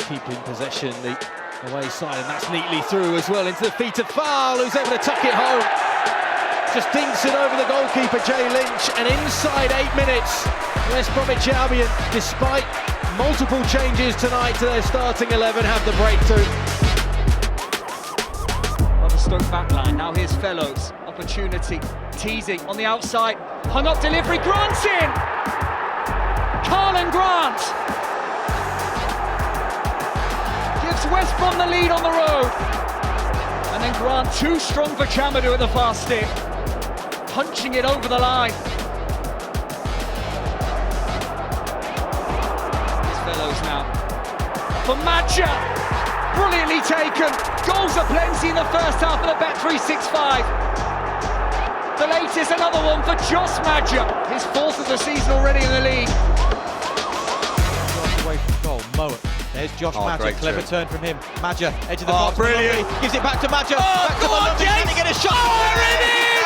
Keeping possession, the away side, and that's neatly through as well into the feet of Fowl, who's able to tuck it home. Just dinks it over the goalkeeper, Jay Lynch, and inside 8 minutes, West Bromwich Albion, despite multiple changes tonight to their starting 11, have the breakthrough. On the Stoke backline, now here's Fellows, opportunity, teasing on the outside, hung up delivery, Grant's in! Carlan Grant! West Brom the lead on the road, and then Grant too strong for Chamadou at the far stick, punching it over the line. It's Fellows now for Madja, brilliantly taken. Goals are plenty in the first half of the Bet365. The latest, another one for Josh Madja, his fourth of the season already in the league. Away from goal, Mowat. There's Josh Madja, clever turn from him. Madja, edge of the box. Brilliant. Gives it back to Madja. Back to Malumbi. Can he get a shot? Oh, there it is!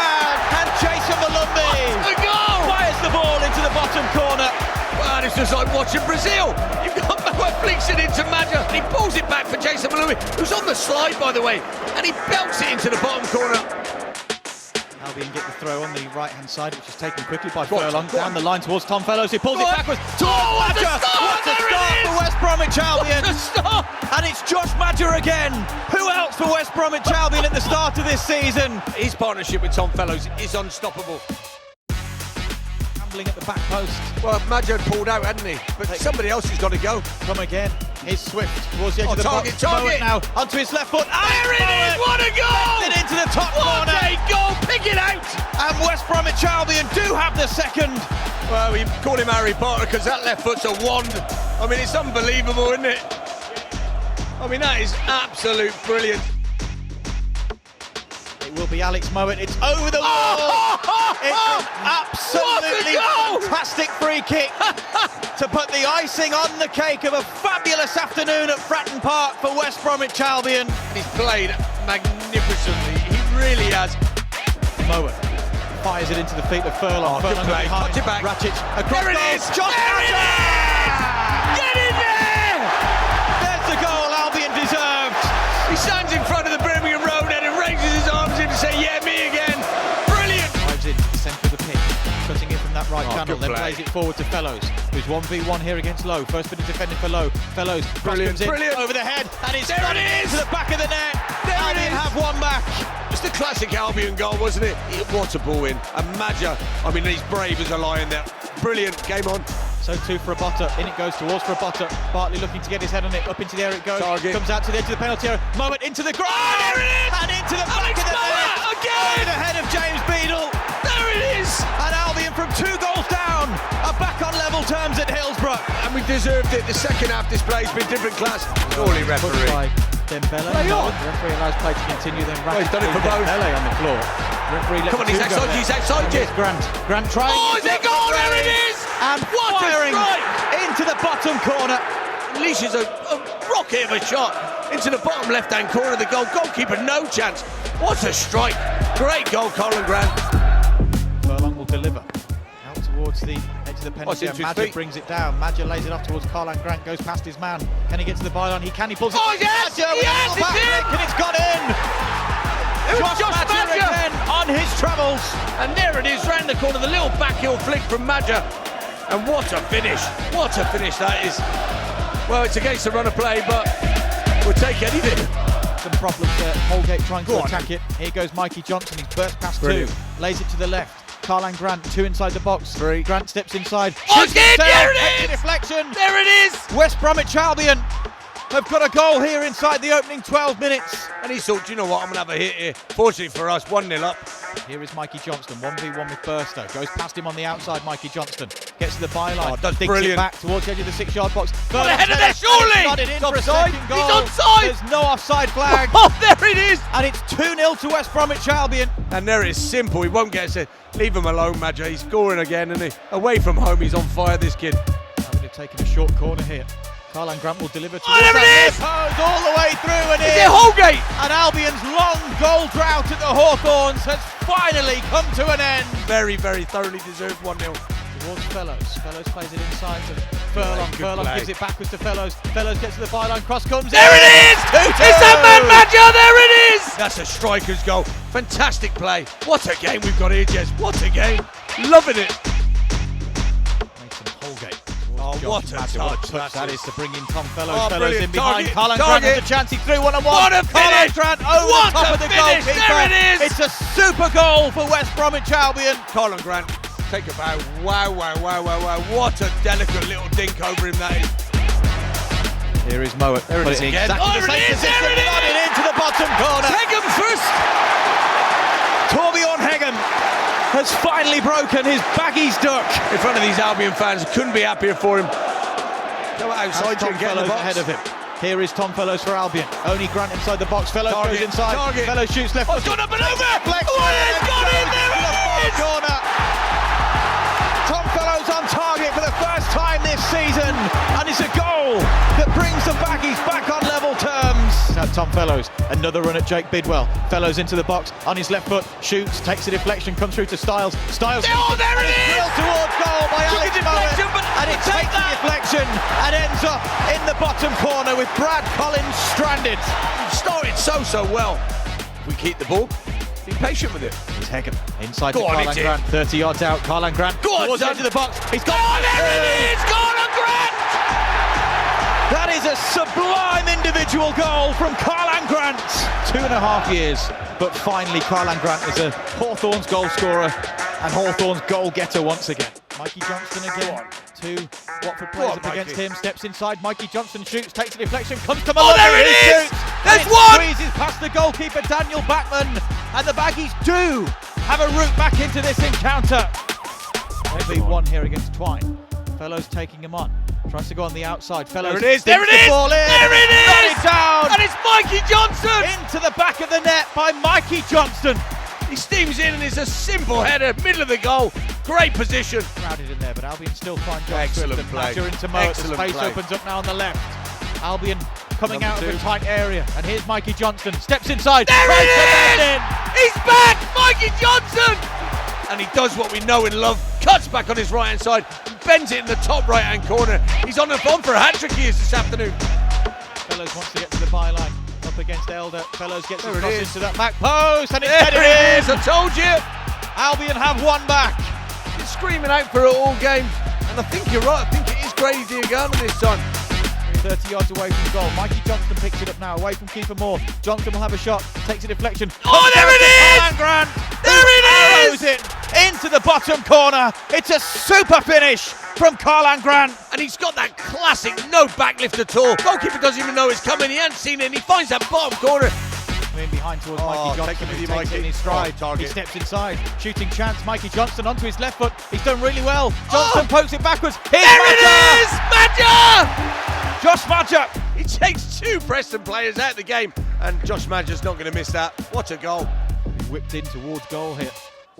And Jason Malumbi The goal! fires the ball into the bottom corner. Well, it's just like watching Brazil. You've got Mowat flicks it into Madja, and he pulls it back for Jason Malumbi, who's on the slide, by the way, and he belts it into the bottom corner. Albion get the throw on the right-hand side, which is taken quickly by Furlong. Down the line towards Tom Fellows, he pulls it backwards towards Madja. What a start for West Bromwich Albion! What a start! And it's Josh Madja again. Who else for West Bromwich Albion at the start of this season? His partnership with Tom Fellows is unstoppable. Gambling at the back post. Well, Madja had pulled out, hadn't he? But somebody else has got to go. Come again. Here's Swift towards the edge of the target, box. target! Now onto his left foot. There it is! What a goal! It into the top What corner. a goal! Pick it out! And West Bromwich Albion do have the second. Well, we call him Harry Potter because that left foot's a wand. I mean, it's unbelievable, isn't it? I mean, that is absolute brilliant. It will be Alex Mowat. It's over the wall. It's an absolutely fantastic free kick to put the icing on the cake of a fabulous afternoon at Fratton Park for West Bromwich Albion. He's played magnificently. He really has. Mowat fires it into the feet of Furlong. Good play. Touch it back. Ratchet across There it goal. is. Josh Madja! Get in there! There's the goal Albion deserved. He stands in front of the Birmingham Road and raises his arms in to say, yeah, me again. Brilliant! Drives in to the centre of the pitch, cutting in from that right channel, then play. plays it forward to Fellows, who's 1v1 here against Lowe. First bit of defending for Lowe. Fellows Brilliant, comes in brilliant. over the head, and it's There got it is. to the back of the net. There it Albion is. have one back. It's the classic Albion goal, wasn't it? What a ball in. And Madja, I mean, he's brave as a lion there. Brilliant. Game on. So too for a Botta. In it goes towards for a Botta. Bartley looking to get his head on it. Up into the air it goes. Target. Comes out to the edge of the penalty area. Moment into the ground. Oh, there it is. And into the back Alex of the net. Mowat again. Over the head of James Beadle. There it is. And Albion from 2 goals down are back on level terms at Hillsborough. And we deserved it. The second half display's been different class. Surely referee. Dembele. Play on. The referee allows play to continue, then Oh, he's done it for both. Dembele on the floor. Referee let Come on, the he's two go outside there. you, he's outside you. Here's Grant. Grant trying. Oh, is it goal? There it is. And What a firing strike. into the bottom corner. Unleashes a rocket of a shot into the bottom left-hand corner of the goal. Goalkeeper, no chance. What a strike. Great goal, Colin Grant. Furlong will deliver. Out towards the edge of the penalty. into his Madja feet. brings it down. Madja lays it off towards Carlan Grant. Goes past his man. Can he get to the byline? He can. He pulls it. Oh, back to yes! Madja with a Yes, little back it's in! flick, and it's gone in. It was Josh Madja Madja. again on his travels. And there it is, round the corner, the little backheel flick from Madja. And what a finish. What a finish that is. Well, it's against the run of play, but we'll take anything. some problems there. Holgate trying to attack it. Here goes Mikey Johnson. He's burst past two. Lays it to the left. Karlan Grant, two inside the box. Three. Grant steps inside. Oh, it's in! There it is! Deflection. There it is! West Bromwich Albion have got a goal here inside the opening 12 minutes. And he thought, you know what, I'm going to have a hit here. Fortunately for us, 1-0 up. Here is Mikey Johnston, 1v1 with Burstow. Goes past him on the outside, Mikey Johnston. Gets to the byline. Oh, that's digs brilliant. It back towards the edge of the 6-yard box. What a header there, surely! Got it in for a Offside. second goal. He's onside! There's no offside flag. Oh, there it is! And it's 2-0 to West Bromwich Albion. And there it is, simple. He won't get us in. Leave him alone, Madger. He's scoring again, isn't he? Away from home, he's on fire, this kid. Having to take a short corner here. Karlan Grant will deliver to there it is! all the way through and Is in. it Holgate? And Albion's long goal drought at the Hawthorns has finally come to an end. Very, very thoroughly deserved 1-0. Towards Fellows. Fellows plays it inside to Furlong. Good Furlong play. gives it backwards to Fellows. Fellows gets to the byline. Cross comes There in. it is! 2-2. It's that man, Madger! There it is! That's a striker's goal. Fantastic play. What a game we've got here, Jez. What a game. Loving it. Mason Holgate. Oh, what a touch that is to bring in Tom Fellows. Oh, Fellows brilliant. in behind. Target, Karlan Grant target. has a chance. He threw one-on-one. What a Karlan finish. Grant over What the top a of the finish. goalkeeper. There it is. It's a super goal for West Bromwich Albion. Karlan Grant, take a bow. Wow, wow, wow, wow, wow. What a delicate little dink over him that is. Here is Mowat. There it is again. Exactly Oh, the same it is. position. There it Nodded is. into the bottom corner. Hegem first. Torbjorn Hegem has finally broken his Baggies duck. In front of these Albion fans, couldn't be happier for him. Go outside you Tom and get in the Fellows box. ahead of him. Here is Tom Fellows for Albion. Only Grant inside the box. Fellows Target, goes inside. target. Fellows shoots left. Oh, it's gone up and over. Deflection. Oh, it's gone in. There To the far it is. corner. Tom Fellows on target for the first time this season, and it's a goal that brings the Baggies back on level terms. Now Tom Fellows, another run at Jake Bidwell. Fellows into the box on his left foot, shoots, takes a deflection, comes through to Styles. Styles. Oh, there it is. Drilled towards goal by Took a Alex deflection, Mowat, but and it take takes the deflection and ends up in the bottom corner with Brad Collins stranded. Started so well. We keep the ball. Be patient with it. Here's Hegem inside Go to on, Karlan it's in. Grant, 30 yards out. Karlan Grant Go on, towards the son. edge of the box. He's got Oh, there it is. Karlan Grant. That is a sublime individual goal from Karlan Grant. 2.5 years, but finally Karlan Grant is a Hawthorns goal scorer and Hawthorns goal getter once again. Mikey Johnston again. Two Watford players on, up against Mikey. him. Steps inside. Mikey Johnston shoots, takes a deflection, comes to Oh, Maloney. there it He is. shoots, There's and it one. squeezes past the goalkeeper Daniel Backman, and the Baggies do have a route back into this encounter. 1v1 here against Twine. Fellows taking him on. Tries to go on the outside. Fellows There it is. There it sticks the is. ball in. There it Got is. it down. And it's Mikey Johnson. Into the back of the net by Mikey Johnston. He steams in and it's a simple header, middle of the goal. Great position. Crowded in there, but Albion still find John Excellent Swift and play. Madger into Mowat. The Excellent space play. opens up now on the left. Albion coming Number out of two. a tight area, and here's Mikey Johnston. Steps inside. There tries it to is. bend in. He's back, Mikey Johnson. And he does what we know and love. Cuts back on his right hand side, bends it in the top right hand corner. He's on for a hat trick he is this afternoon. Fellows wants to get to the byline. Up against Elder. Fellows gets There it across is. into that back post, and it's There headed it is, in. I told you. Albion have one back. He's screaming out for it all game. And I think you're right, I think it is Grady Diagana this time. 30 yards away from goal. Mikey Johnston picks it up now, away from keeper Moore. Johnston will have a shot, takes a deflection. Oh, there it is! Karlan Grant. There it Arrows is! it into the bottom corner. It's a super finish from Karlan Grant. And he's got that classic no backlift at all. Goalkeeper doesn't even know it's coming. He hasn't seen it and he finds that bottom corner. In behind towards Oh, Mikey take Johnston, it with who you, takes it Mikey. in his stride. Oh, target. He steps inside, shooting chance. Mikey Johnston onto his left foot. He's done really well. Johnston pokes it backwards. Here's There Madger. it is! Madger! Josh Madger. He takes two Preston players out of the game. And Josh Madger's not going to miss that. What a goal. Whipped in towards goal here.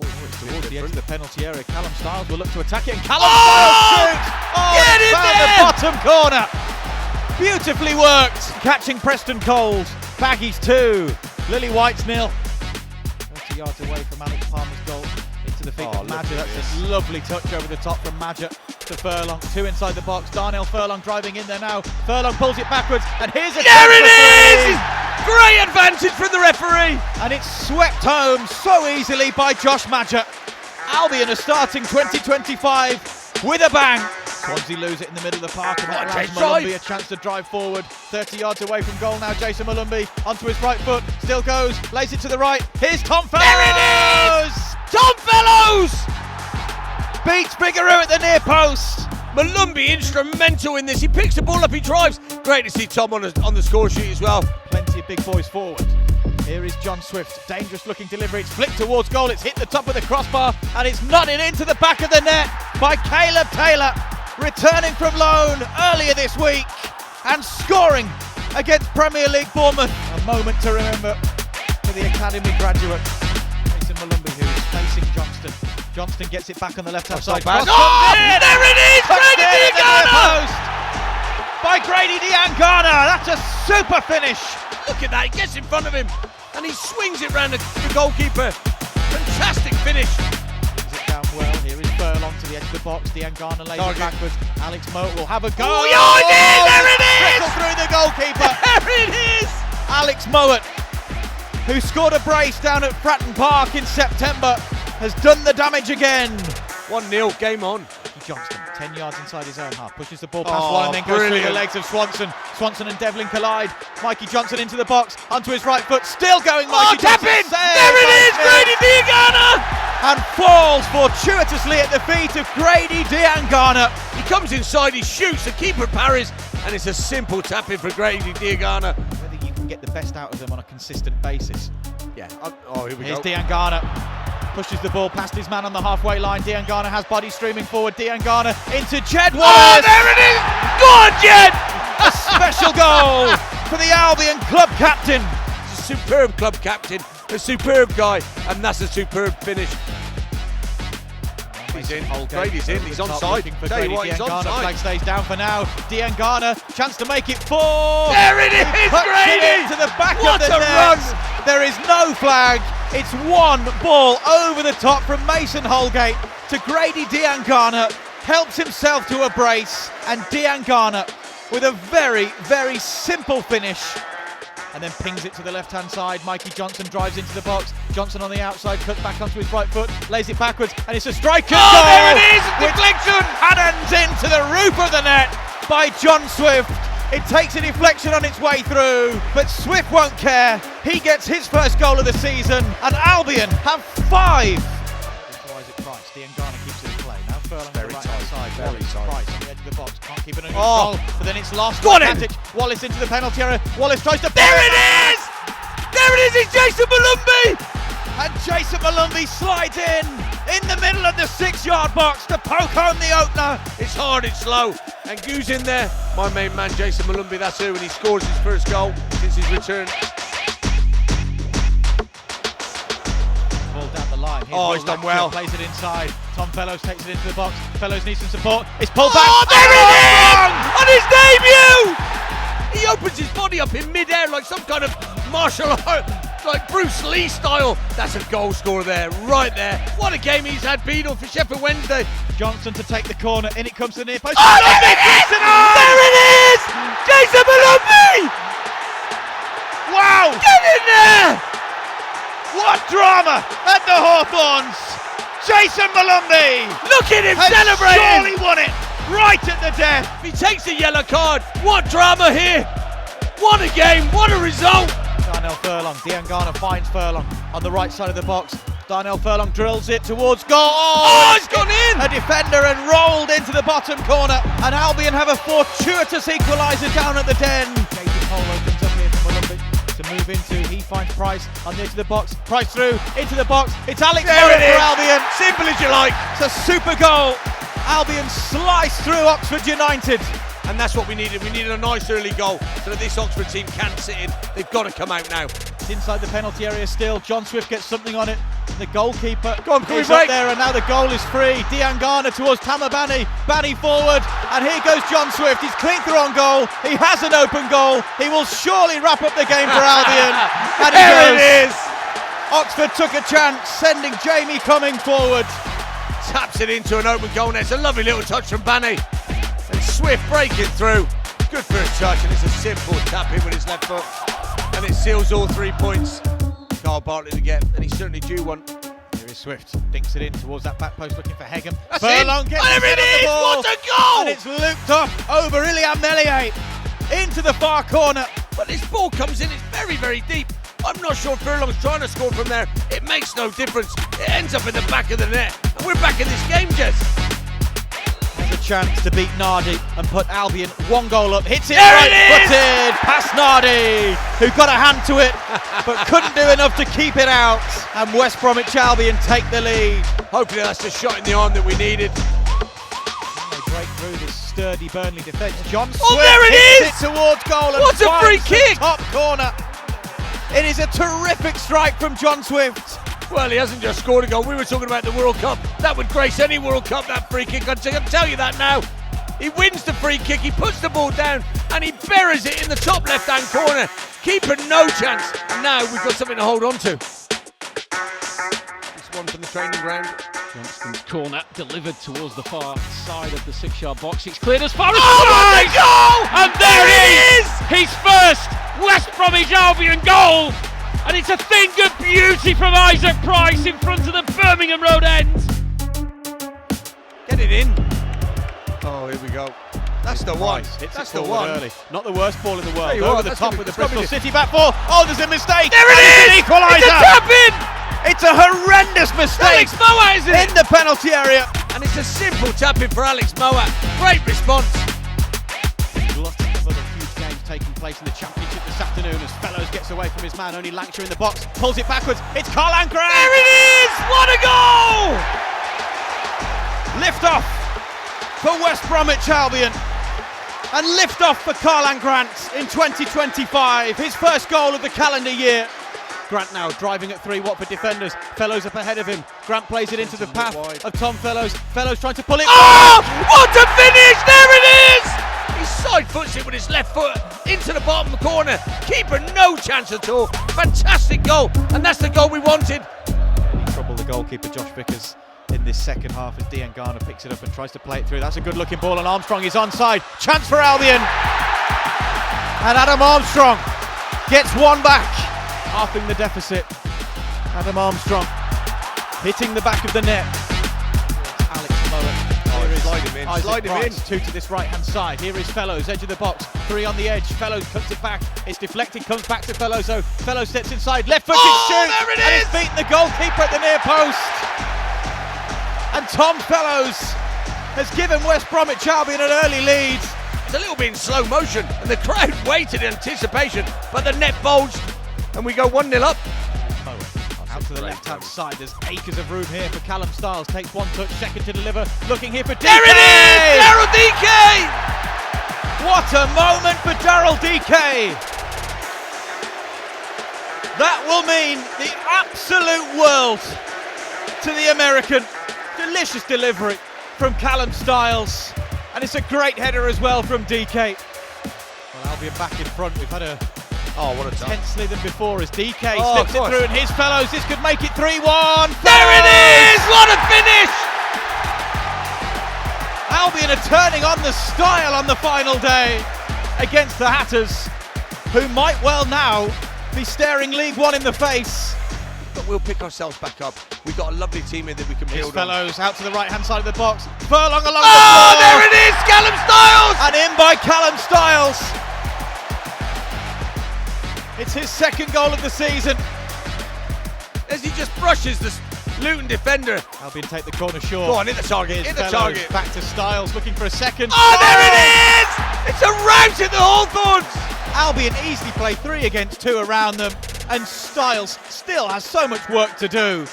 It's towards the edge different. of the penalty area. Callum Styles will look to attack it, and Callum Oh! Styles shoots! Oh, Get it's in found there! the bottom corner. Beautifully worked, catching Preston Coles. Baggies 2, Lily White's 0. 30 yards away from Alex Palmer's goal. Into the feet Oh, of look Madger. at That's a lovely touch over the top from Madger to Furlong. 2 inside the box. Darnell Furlong driving in there now. Furlong pulls it backwards, and here's a There chance it for three. is! Great advantage from the referee. And it's swept home so easily by Josh Madger. Albion are starting 2025 with a bang. Swansea lose it in the middle of the park, and that Come on, allows Jay, Malumbi a chance to drive forward. 30 yards away from goal now, Jason Malumbi onto his right foot, still goes, lays it to the right. Here's Tom Fellows! There it is! Tom Fellows! Beats Bigaroo at the near post. Malumbi instrumental in this. He picks the ball up, he drives. Great to see Tom on the score sheet as well. Plenty of big boys forward. Here is John Swift, dangerous looking delivery, it's flicked towards goal, it's hit the top of the crossbar, and it's nodded into the back of the net by Caleb Taylor, returning from loan earlier this week and scoring against Premier League Bournemouth. A moment to remember for the academy graduate, Jason Malumbi, who is facing Johnston. Johnston gets it back on the left-hand side. There it is! Grady Diangana! By Grady Diangana, that's a super finish. Look at that, he gets in front of him and he swings it round the goalkeeper. Fantastic finish. Brings it down well. Here is Furlong to the edge of the box. Diangana lays it backwards. Alex Moat will have a go. Oh, yeah, there it is! Trickle through the goalkeeper. There it is! Alex Moat, who scored a brace down at Fratton Park in September, has done the damage again. 1-0, game on. Johnston, 10 yards inside his own half, pushes the ball past Oh, one and then goes through the brilliant. legs of Swanson. Swanson and Devlin collide. Mikey Johnson into the box, onto his right foot, still going Mikey tap Johnson. in! Saved There it by is, Smith. Grady Diangana! And falls fortuitously at the feet of Grady Diangana. He comes inside, he shoots, the keeper parries, and it's a simple tap in for Grady Diangana. Whether you can get the best out of them on a consistent basis. Yeah. Oh, here we Here's go. Diangana. Pushes the ball past his man on the halfway line. Diangana has body streaming forward. Diangana into Jed Oh, Wallace. there it is! Go on, Jed! A special goal for the Albion club captain. He's a superb club captain, a superb guy, and that's a superb finish. He's in. Grady's in. He's onside. Tell you what, he's Diangana, onside. flag stays down for now. Diangana, chance to make it 4. There it is, Puts Grady! it into the back What of the a net. run! There is no flag. It's one ball over the top from Mason Holgate to Grady Diangana. Helps himself to a brace, and Diangana with a very, very simple finish. And then pings it to the left-hand side. Mikey Johnson drives into the box. Johnson on the outside, cuts back onto his right foot, lays it backwards, and it's a striker's goal! Oh, there it is! Which Deflection! cannons into the roof of the net by John Swift. It takes a deflection on its way through, but Swift won't care. He gets his first goal of the season, and Albion have 5. Equalises Price. Diangana keeps it in play. Now Furlong on the Very right-hand tight, side. very Wallace, tight. Price on the edge of the box. Can't keep it under Oh. control, but then it's lost. Got him! Advantage. Wallace into the penalty area. Wallace tries to... There it is! There it is! It's Jason Malumbi! And Jason Malumbi slides in the middle of the 6-yard box to poke home the opener. It's hard, it's slow. And who's in there? My main man, Jason Malumbi, that's who, and he scores his first goal since his return. Ball down the line. Here's Oh, Will he's done Laxton, well. Plays it inside. Tom Fellows takes it into the box. Fellows needs some support. It's pulled Oh, back. there it is! On his debut! He opens his body up in mid-air like some kind of martial art, like Bruce Lee style. That's a goal scorer there, right there. What a game he's had, Beadle, for Sheffield Wednesday. Johnson to take the corner. In it comes to the near post. Oh, there it is! There it is! Jason Malumbi! Wow! Get in there! What drama at the Hawthorns. Jason Malumbi Look at him has celebrating! surely won it right at the death. He takes a yellow card. What drama here! What a game! What a result! Darnell Furlong. Diangana finds Furlong on the right side of the box. Darnell Furlong drills it towards goal. Oh, it's gone in! A defender and rolled into the bottom corner. And Albion have a fortuitous equaliser down at the Den. Gaping hole opens up here for Malumbi to move into. He finds Price on the edge of the box. Price through into the box. It's Alex There Moat it is. for Albion. Simple as you like. It's a super goal. Albion sliced through Oxford United. And that's what we needed. We needed a nice early goal so that this Oxford team can sit in. They've got to come out now. It's inside the penalty area still. John Swift gets something on it. The goalkeeper Go on, can we is up break? there, and now the goal is free. Diangana towards Tamabani. Bani forward, and here goes John Swift. He's clean through on goal. He has an open goal. He will surely wrap up the game for Albion. And he There goes. it is! Oxford took a chance, sending Jamie Cumming forward. Taps it into an open goal net. It's a lovely little touch from Banny. And Swift breaking through. Good first touch, and it's a simple tap in with his left foot. And it seals all 3 points. Carl Bartlett to get, and he's certainly due one. Here is Swift dinks it in towards that back post looking for Hegem. That's Furlong it. gets There his head it on the is. ball. What a goal. And it's looped off over Ilian Melier into the far corner. But this ball comes in, it's very, very deep. I'm not sure Furlong's trying to score from there. It makes no difference. It ends up in the back of the net. And we're back in this game, Jess. Has a chance to beat Nardi and put Albion one goal up. Hits it There right it is! footed past Nardi, who got a hand to it but couldn't do enough to keep it out. And West Bromwich Albion take the lead. Hopefully that's the shot in the arm that we needed. They break through this sturdy Burnley defence. John Swift there it hits is! it towards goal and What a free finds the kick! top corner. It is a terrific strike from John Swift. Well, he hasn't just scored a goal. We were talking about the World Cup. That would grace any World Cup, that free kick. I can tell you that now. He wins the free kick, he puts the ball down, and he buries it in the top left-hand corner. Keeper no chance. And now we've got something to hold on to. This one from the training ground. Johnston's corner delivered towards the far side of the 6-yard box. It's cleared as far as Oh, my goal! and there it is! His first West Bromwich Albion goal, and it's a thing of beauty from Isaac Price in front of the Birmingham Road end. Get it in. Oh, here we go. That's the one. Hits That's it the forward one. early. Not the worst ball in the world. There you Over are, the that's top gonna- with the it's probably Bristol the- City back four. Oh, there's a mistake. There it And is! It's an equaliser. It's a tap-in! It's a horrendous mistake Alex Moat, isn't it? in the penalty area. And it's a simple tap-in for Alex Moat. Great response. Lots of other huge games taking place in the Championship this afternoon as Fellows gets away from his man. Only Lancashire in the box. Pulls it backwards. It's Carl Grant. There it is! What a goal! Lift off for West Bromwich Albion. And lift off for Carl Grant in 2025. His first goal of the calendar year. Grant now driving at 3 Watford defenders. Fellows up ahead of him. Grant plays it into the path of Tom Fellows. Fellows trying to pull it. Oh! What a finish! There it is! He side foots it with his left foot into the bottom corner. Keeper no chance at all. Fantastic goal, and that's the goal we wanted. He troubled the goalkeeper Josh Vickers in this second half as Dean Garner picks it up and tries to play it through. That's a good looking ball, and Armstrong is onside. Chance for Albion. And Adam Armstrong gets one back, halving the deficit. Adam Armstrong hitting the back of the net. Alex Moat. Here is slide him in, Isaac slide him in. Price, 2 to this right hand side. Here is Fellows, edge of the box, 3 on the edge. Fellows cuts it back. It's deflected, comes back to Fellows. So Fellows steps inside, left footed shoot, there it and is! it's beaten the goalkeeper at the near post. And Tom Fellows has given West Bromwich Albion an early lead. It's a little bit in slow motion, and the crowd waited in anticipation, but the net bulged, and we go 1-0 up. Out to the left-hand side, there's acres of room here for Callum Styles. Takes one touch, second to deliver, looking here for DK. There it is! Daryl DK! What a moment for Daryl DK. That will mean the absolute world to the American. Delicious delivery from Callum Styles. And it's a great header as well from DK. Well, Albion back in front. We've had a Oh, what a time. tensely than before as DK Oh, slips of it course. through, and his Fellows, this could make it 3-1. There it is! What a finish! Albion are turning on the style on the final day against the Hatters, who might well now be staring League One in the face. But we'll pick ourselves back up. We've got a lovely team here that we can His build on. Fellows out to the right hand side of the box. Furlong along Oh, the ball. there it is! Callum Styles! And in by Callum Styles. It's his second goal of the season. As he just brushes the Luton defender. Albion take the corner short. Go on, hit the target, Here's hit the Fellows target. back to Styles, looking for a second. Oh, there it is! It's a rout at the Hawthorns! Albion easily play 3 against 2 around them, and Styles still has so much work to do.